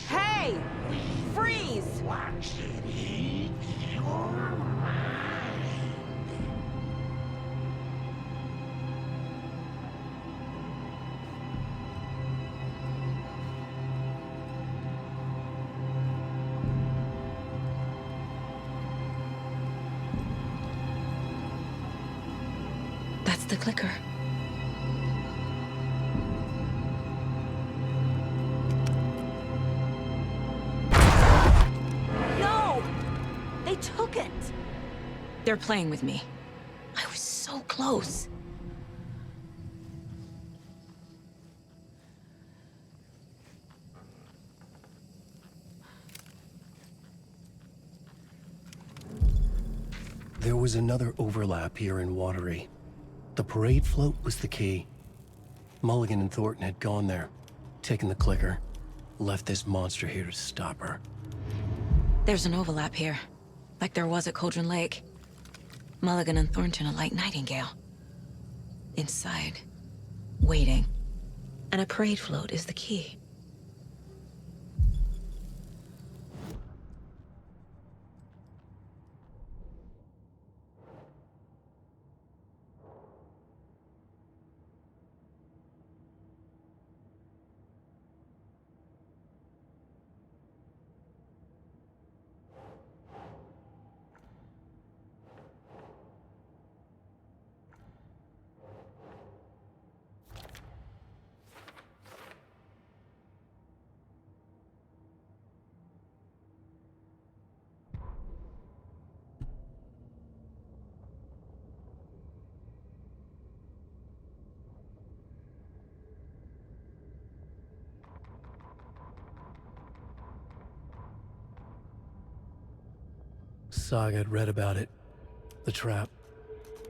Hey! Freeze! Watch it eat your mind. That's the clicker. No! They took it! They're playing with me. I was so close. There was another overlap here in Watery. The parade float was the key. Mulligan and Thornton had gone there, taken the clicker, left this monster here to stop her. There's an overlap here, like there was at Cauldron Lake. Mulligan and Thornton are like Nightingale. Inside, waiting. And a parade float is the key. Saga had read about it. The trap.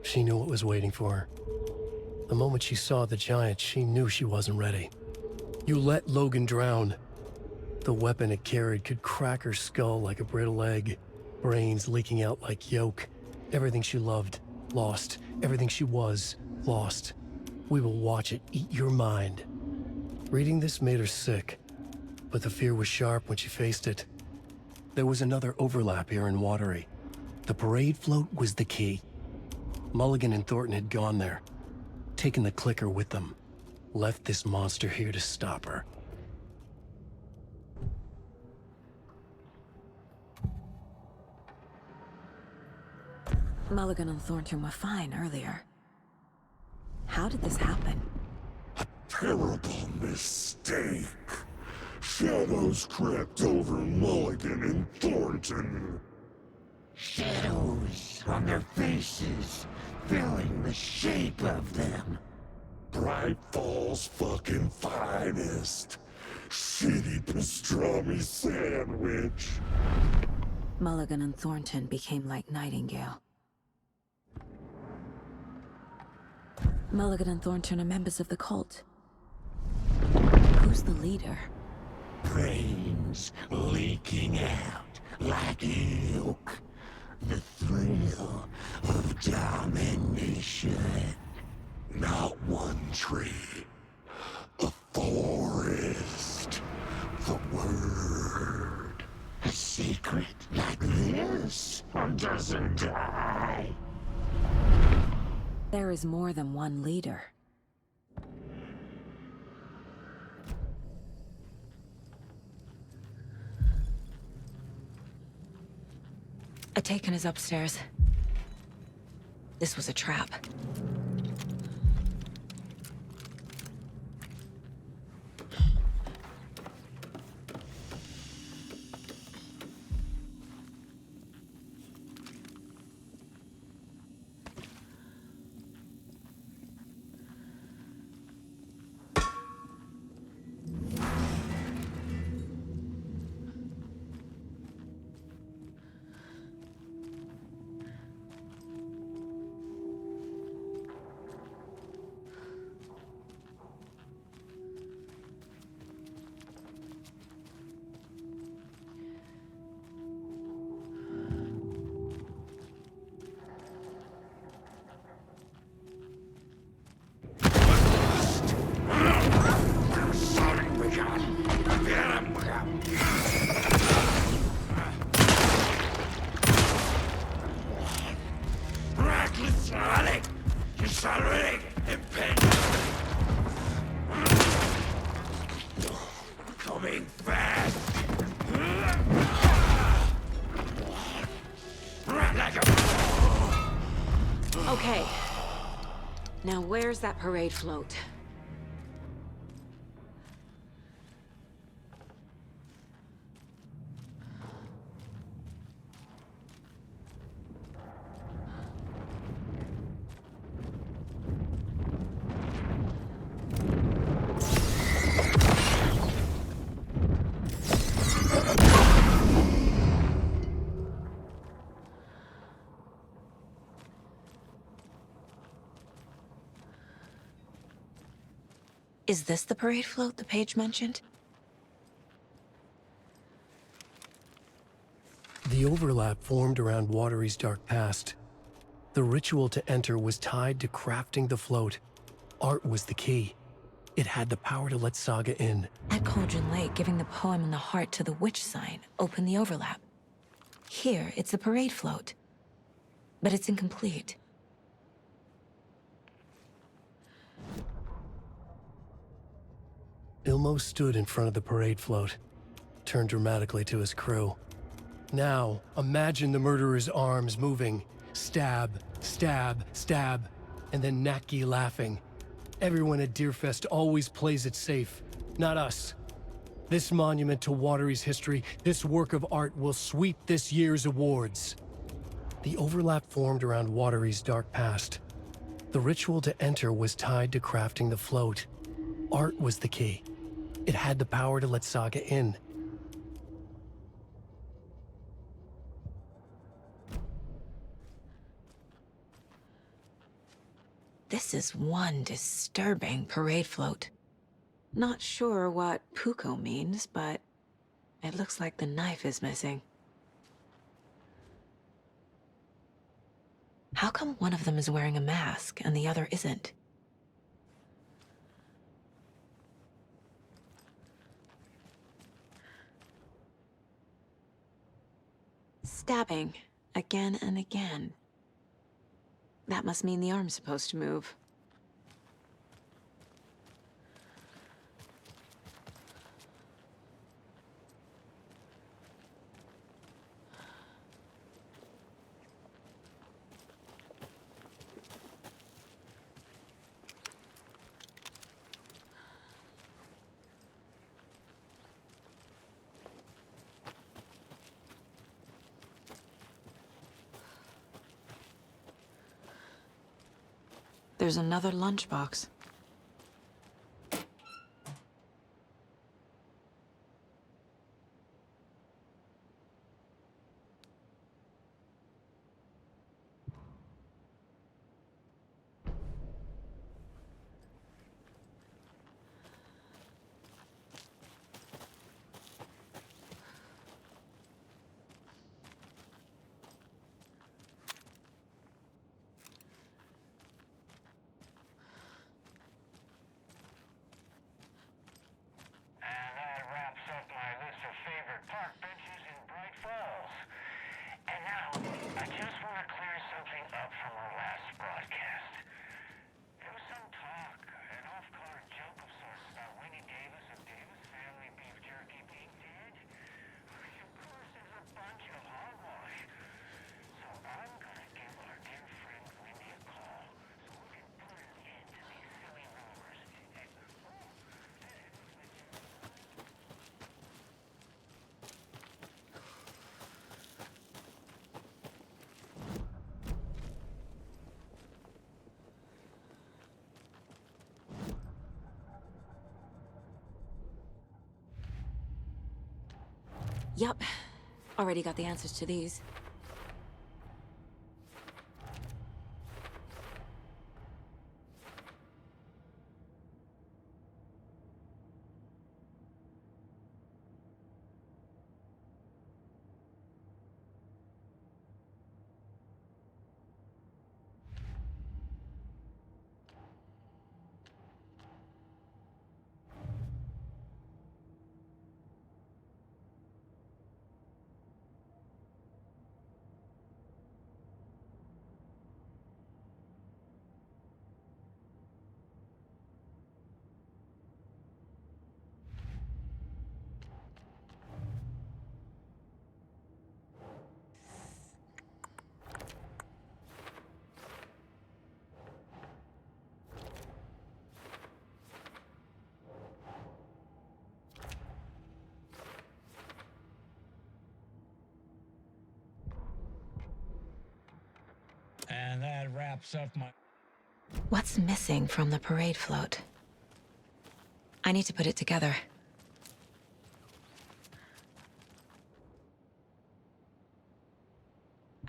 She knew what was waiting for her. The moment she saw the giant, she knew she wasn't ready. You let Logan drown. The weapon it carried could crack her skull like a brittle egg. Brains leaking out like yolk. Everything she loved, lost. Everything she was, lost. We will watch it eat your mind. Reading this made her sick, but the fear was sharp when she faced it. There was another overlap here in Watery. The parade float was the key. Mulligan and Thornton had gone there, taken the clicker with them, left this monster here to stop her. Mulligan and Thornton were fine earlier. How did this happen? Terrible mistake. Shadows crept over Mulligan and Thornton. Shadows on their faces, filling the shape of them. Bright Fall's fucking finest. Shitty pastrami sandwich. Mulligan and Thornton became like Nightingale. Mulligan and Thornton are members of the cult. Who's the leader? Brains leaking out like milk. The thrill of domination. Not one tree. A forest. The word. A secret like this doesn't die. There is more than one leader. Atakan is upstairs. This was a trap. coming fast! Run like a... Okay. Now where's that parade float? Is this the parade float the page mentioned? The overlap formed around Watery's dark past. The ritual to enter was tied to crafting the float. Art was the key. It had the power to let Saga in. At Cauldron Lake, giving the poem and the heart to the witch sign opened the overlap. Here, it's the parade float. But it's incomplete. Ilmo stood in front of the parade float, turned dramatically to his crew. Now, imagine the murderer's arms moving. Stab, stab, stab, and then Naki laughing. Everyone at Deerfest always plays it safe, not us. This monument to Watery's history, this work of art will sweep this year's awards. The overlap formed around Watery's dark past. The ritual to enter was tied to crafting the float. Art was the key. It had the power to let Saga in. This is one disturbing parade float. Not sure what Puukko means, but it looks like the knife is missing. How come one of them is wearing a mask and the other isn't? Stabbing, again and again. That must mean the arm's supposed to move. There's another lunchbox. Yup. Already got the answers to these. And that wraps up my... What's missing from the parade float? I need to put it together.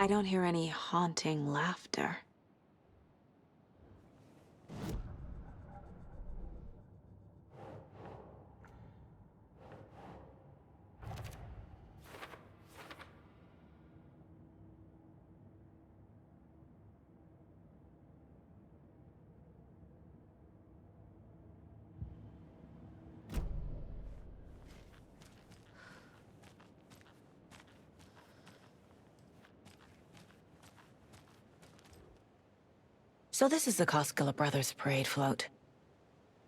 I don't hear any haunting laughter. So this is the Koskela Brothers parade float.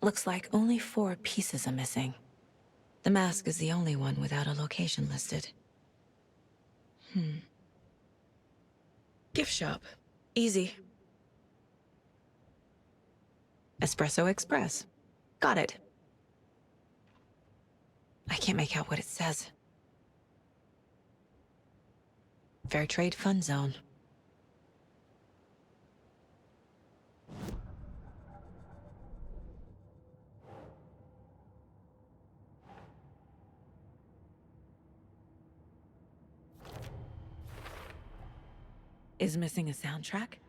Looks like only 4 pieces are missing. The mask is the only one without a location listed. Gift shop. Easy. Espresso Express. Got it. I can't make out what it says. Fair Trade Fund Zone. Is missing a soundtrack?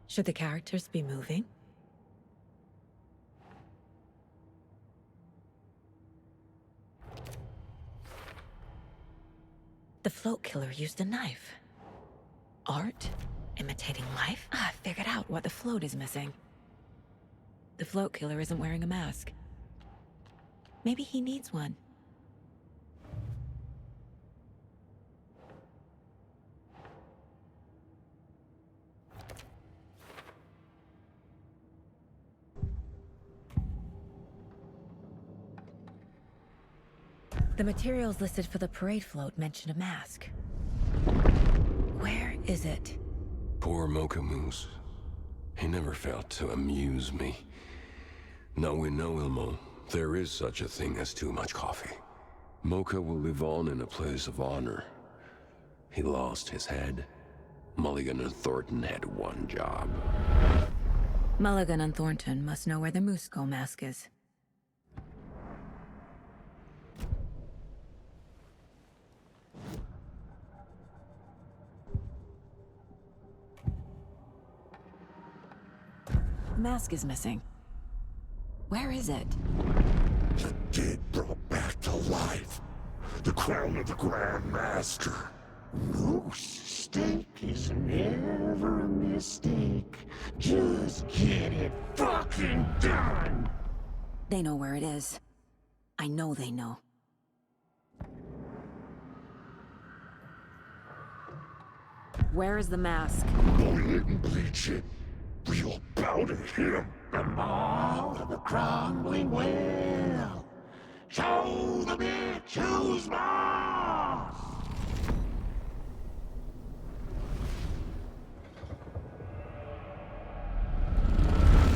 Should the characters be moving? The float killer used a knife. Art? Imitating life? I figured out what the float is missing. The float killer isn't wearing a mask. Maybe he needs one. The materials listed for the parade float mention a mask. Where is it? Poor Mocha Moose. He never failed to amuse me. Now we know, Ilmo, there is such a thing as too much coffee. Mocha will live on in a place of honor. He lost his head. Mulligan and Thornton had one job. Mulligan and Thornton must know where the Moose Skull mask is. The mask is missing. Where is it? The dead brought back to life. The crown of the Grand Master. Moose steak is never a mistake. Just get it fucking done! They know where it is. I know they know. Where is the mask? Go ahead and bleach it. We'll powder him. The maw of the crumbling well. Show the bitch who's boss!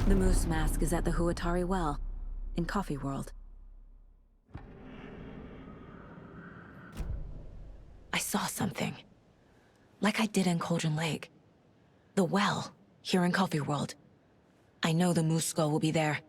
The moose mask is at the Huatari Well, in Coffee World. I saw something. Like I did in Cauldron Lake. The well, here in Coffee World. I know the moose skull will be there.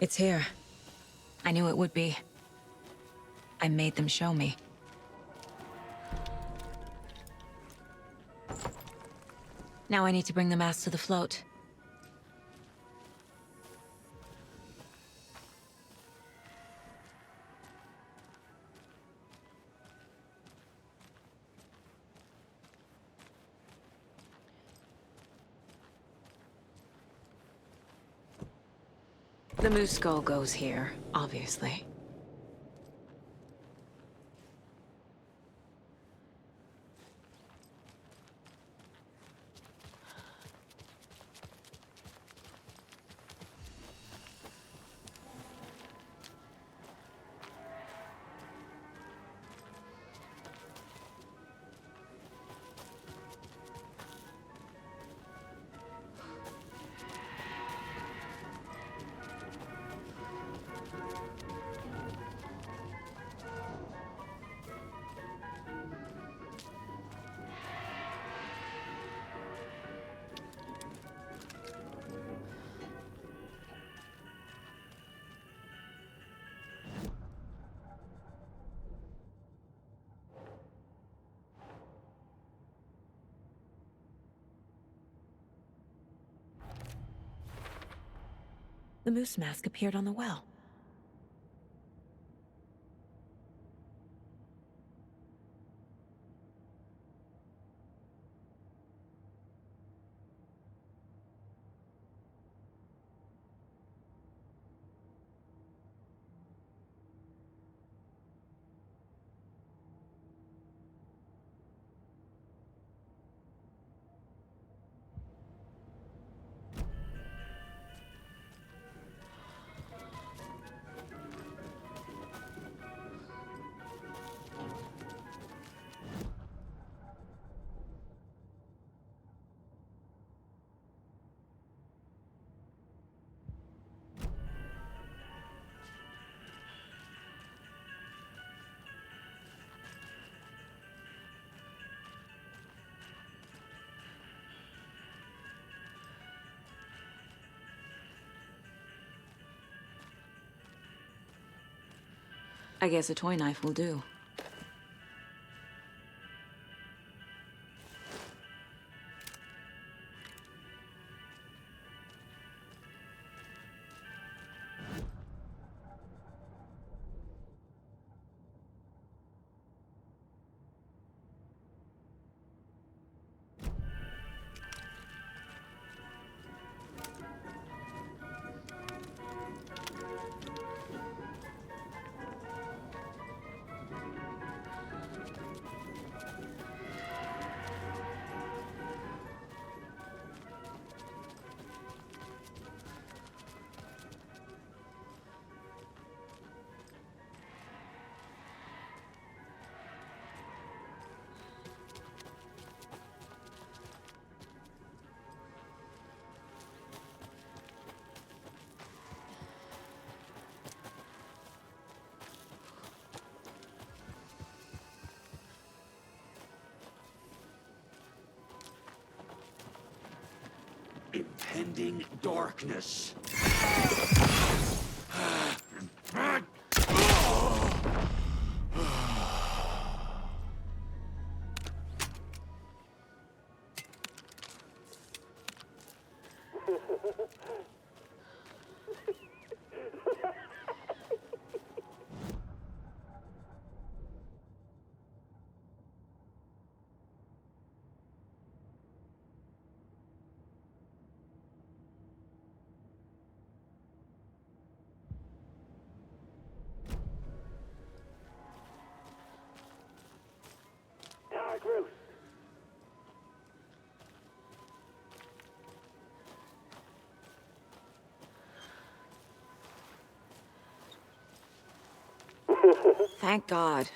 It's here. I knew it would be. I made them show me. Now I need to bring the mask to the float. The moose skull goes here, obviously. The moose mask appeared on the well. I guess a toy knife will do. Impending darkness. Thank God.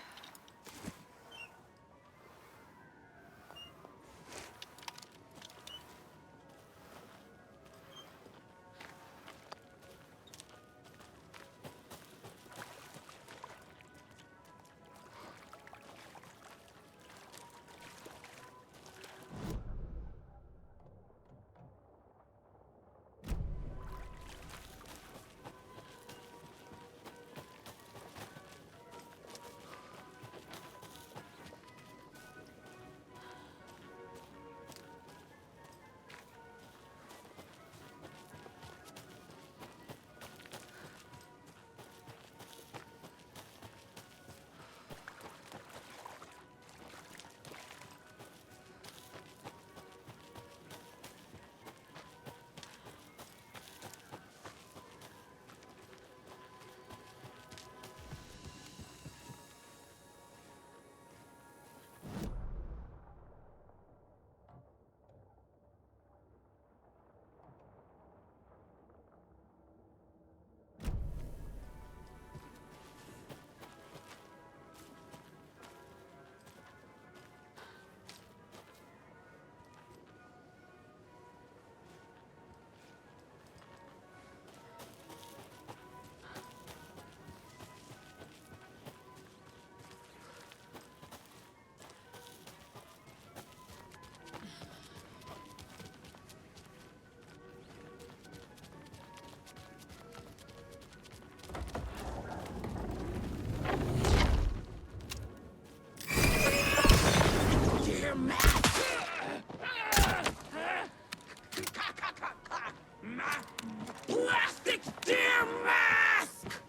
Plastic deer mask!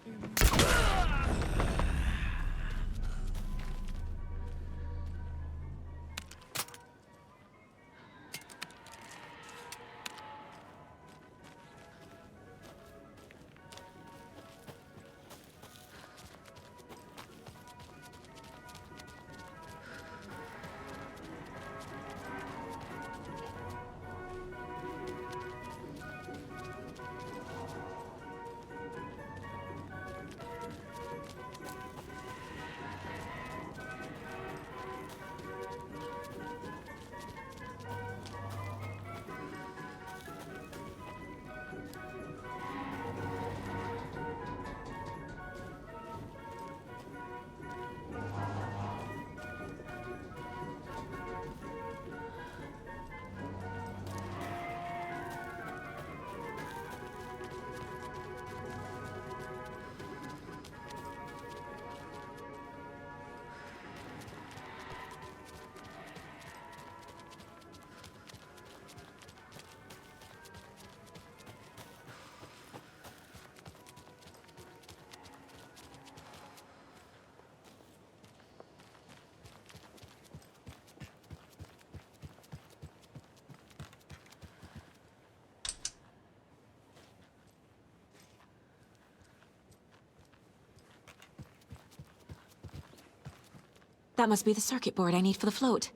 That must be the circuit board I need for the float.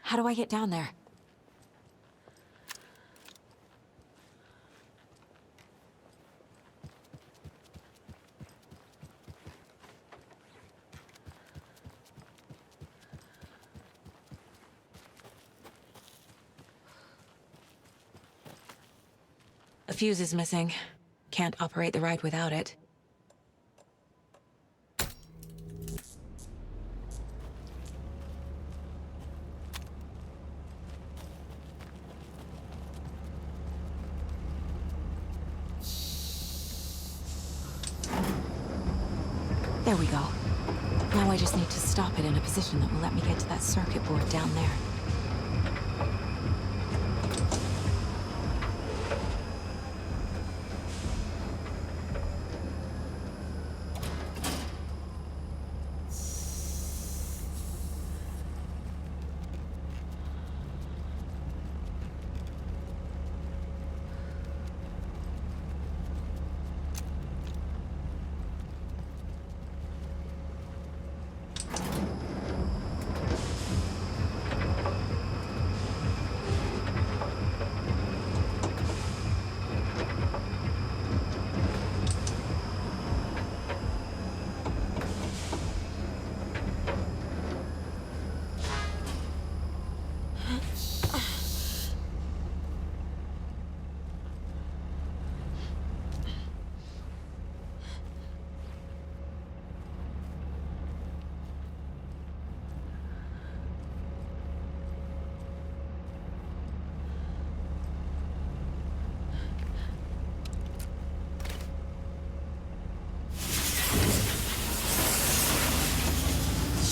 How do I get down there? A fuse is missing. Can't operate the ride without it. There we go. Now I just need to stop it in a position that will let me get to that circuit board down there.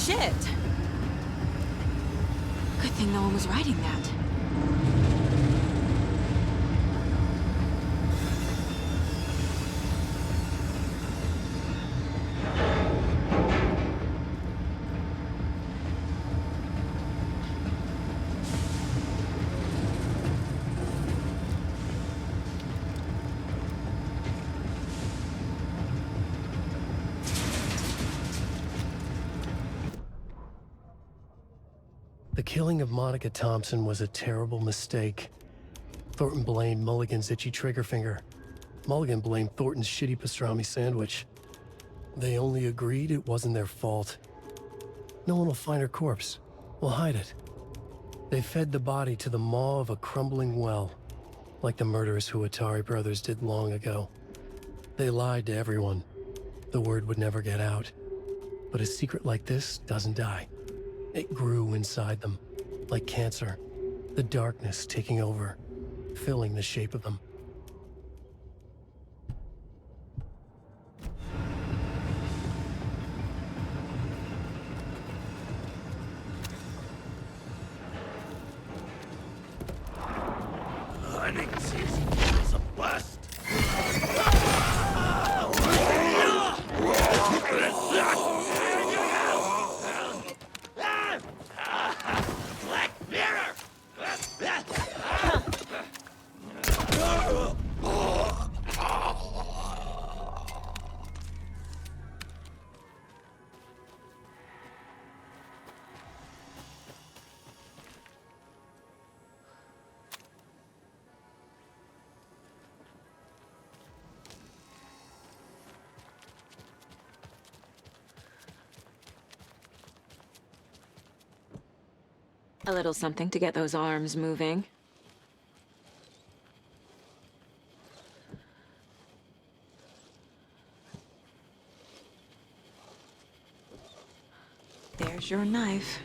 Shit! Good thing no one was riding that. The killing of Monica Thompson was a terrible mistake. Thornton blamed Mulligan's itchy trigger finger. Mulligan blamed Thornton's shitty pastrami sandwich. They only agreed it wasn't their fault. No one will find her corpse. We'll hide it. They fed the body to the maw of a crumbling well, like the murderous Huatari brothers did long ago. They lied to everyone. The word would never get out. But a secret like this doesn't die. It grew inside them, like cancer, the darkness taking over, filling the shape of them. Honey. It's a bust. Black Mirror! A little something to get those arms moving. There's your knife.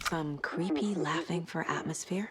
Some creepy laughing for atmosphere.